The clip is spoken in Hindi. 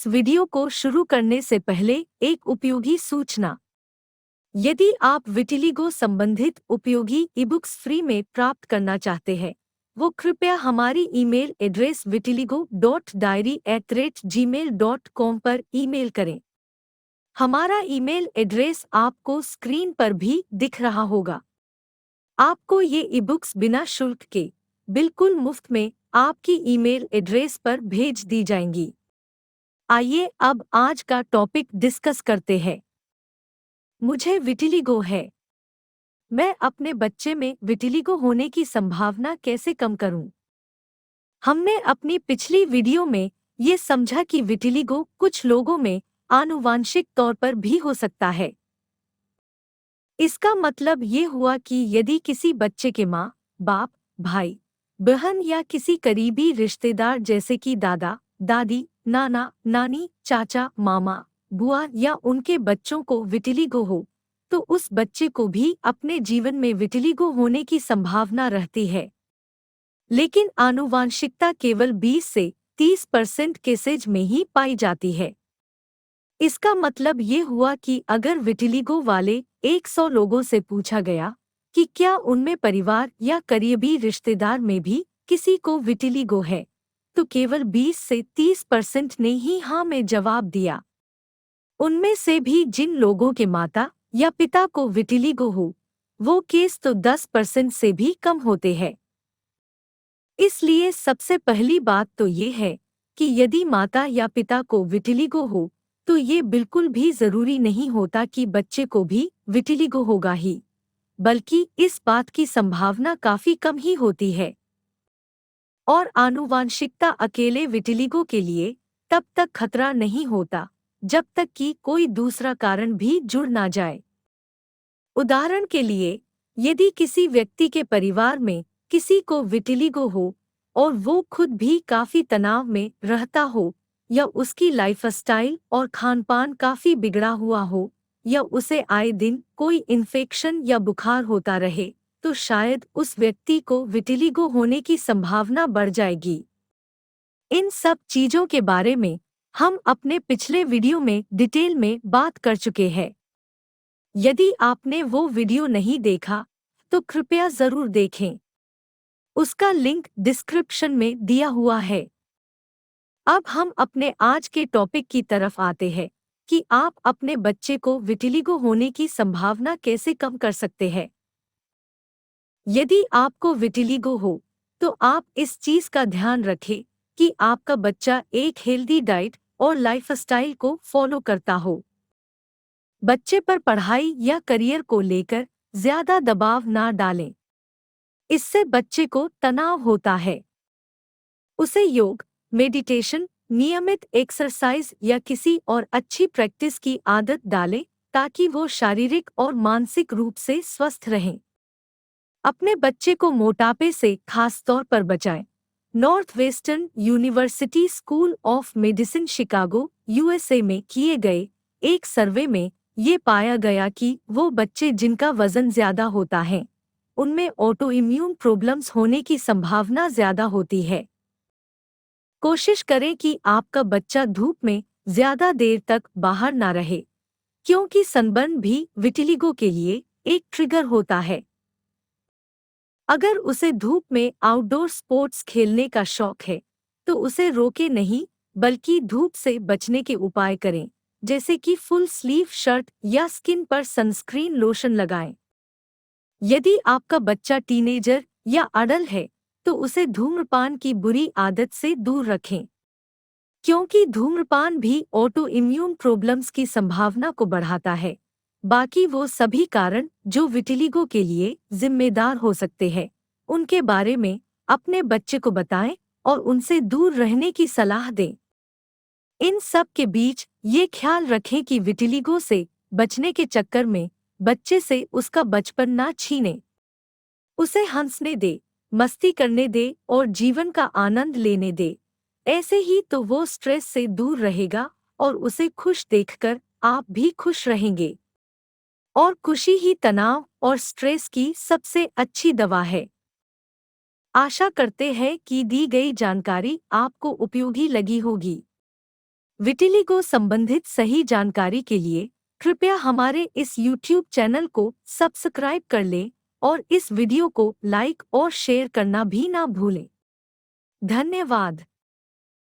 इस वीडियो को शुरू करने से पहले एक उपयोगी सूचना। यदि आप विटिलिगो संबंधित उपयोगी ईबुक्स फ्री में प्राप्त करना चाहते हैं, वो कृपया हमारी ईमेल एड्रेस vitiligo.diary@gmail.com पर ईमेल करें। हमारा ईमेल एड्रेस आपको स्क्रीन पर भी दिख रहा होगा। आपको ये ईबुक्स बिना शुल्क के, बिल्कुल मुफ्त में आपकी ईमेल एड्रेस पर भेज दी जाएंगी। आइए अब आज का टॉपिक डिस्कस करते हैं। मुझे विटिलिगो है। मैं अपने बच्चे में विटिलिगो होने की संभावना कैसे कम करूं? हमने अपनी पिछली वीडियो में ये समझा कि विटिलिगो कुछ लोगों में आनुवांशिक तौर पर भी हो सकता है। इसका मतलब ये हुआ कि यदि किसी बच्चे के माँ, बाप, भाई, बहन या किसी करीबी रिश्तेदार जैसे कि दादा, दादी, नाना, नानी, चाचा, मामा, बुआ या उनके बच्चों को विटिलिगो हो, तो उस बच्चे को भी अपने जीवन में विटिलिगो होने की संभावना रहती है। लेकिन आनुवांशिकता केवल 20 से 30% केसेज में ही पाई जाती है। इसका मतलब ये हुआ कि अगर विटिलिगो वाले 100 लोगों से पूछा गया कि क्या उनमें परिवार या करीबी रिश्तेदार में भी किसी को विटिलिगो है, तो केवल 20 से 30% ने ही हाँ में जवाब दिया। उनमें से भी जिन लोगों के माता या पिता को विटिलिगो हो, वो केस तो 10% से भी कम होते हैं। इसलिए सबसे पहली बात तो ये है कि यदि माता या पिता को विटिलिगो हो, तो ये बिल्कुल भी जरूरी नहीं होता कि बच्चे को भी विटिलिगो होगा ही, बल्कि इस बात की संभावना काफी कम ही होती है। और आनुवांशिकता अकेले विटिलिगो के लिए तब तक खतरा नहीं होता जब तक कि कोई दूसरा कारण भी जुड़ ना जाए। उदाहरण के लिए, यदि किसी व्यक्ति के परिवार में किसी को विटिलिगो हो और वो खुद भी काफी तनाव में रहता हो, या उसकी लाइफस्टाइल और खानपान काफी बिगड़ा हुआ हो, या उसे आए दिन कोई इन्फेक्शन या बुखार होता रहे, तो शायद उस व्यक्ति को विटिलिगो होने की संभावना बढ़ जाएगी। इन सब चीजों के बारे में हम अपने पिछले वीडियो में डिटेल में बात कर चुके हैं। यदि आपने वो वीडियो नहीं देखा, तो कृपया जरूर देखें। उसका लिंक डिस्क्रिप्शन में दिया हुआ है। अब हम अपने आज के टॉपिक की तरफ आते हैं कि आप अपने बच्चे को विटिलिगो होने की संभावना कैसे कम कर सकते हैं। यदि आपको विटिलिगो हो, तो आप इस चीज का ध्यान रखें कि आपका बच्चा एक हेल्दी डाइट और लाइफस्टाइल को फॉलो करता हो। बच्चे पर पढ़ाई या करियर को लेकर ज्यादा दबाव ना डालें। इससे बच्चे को तनाव होता है। उसे योग, मेडिटेशन, नियमित एक्सरसाइज या किसी और अच्छी प्रैक्टिस की आदत डालें ताकि वो शारीरिक और मानसिक रूप से स्वस्थ रहें। अपने बच्चे को मोटापे से खास तौर पर बचाएं। North western university school of medicine Chicago, USA में किए गए एक सर्वे में ये पाया गया कि वो बच्चे जिनका वजन ज्यादा होता है, उनमें ऑटो इम्यून प्रॉब्लम्स होने की संभावना ज्यादा होती है। कोशिश करें कि आपका बच्चा धूप में ज्यादा देर तक बाहर ना रहे, क्योंकि सनबर्न भी विटिलिगो के लिए एक ट्रिगर होता है। अगर उसे धूप में आउटडोर स्पोर्ट्स खेलने का शौक है, तो उसे रोके नहीं, बल्कि धूप से बचने के उपाय करें, जैसे कि फुल स्लीव शर्ट या स्किन पर सनस्क्रीन लोशन लगाएं। यदि आपका बच्चा टीनेजर या अडल्ट है, तो उसे धूम्रपान की बुरी आदत से दूर रखें, क्योंकि धूम्रपान भी ऑटो इम्यून प्रॉब्लम्स की संभावना को बढ़ाता है। बाकी वो सभी कारण जो विटिलिगो के लिए जिम्मेदार हो सकते हैं, उनके बारे में अपने बच्चे को बताएं और उनसे दूर रहने की सलाह दें। इन सब के बीच ये ख्याल रखें कि विटिलिगो से बचने के चक्कर में बच्चे से उसका बचपन ना छीने। उसे हंसने दे, मस्ती करने दे और जीवन का आनंद लेने दे। ऐसे ही तो वो स्ट्रेस से दूर रहेगा और उसे खुश देखकर आप भी खुश रहेंगे। और खुशी ही तनाव और स्ट्रेस की सबसे अच्छी दवा है। आशा करते हैं कि दी गई जानकारी आपको उपयोगी लगी होगी। विटिलिगो संबंधित सही जानकारी के लिए कृपया हमारे इस YouTube चैनल को सब्सक्राइब कर लें और इस वीडियो को लाइक और शेयर करना भी ना भूलें। धन्यवाद।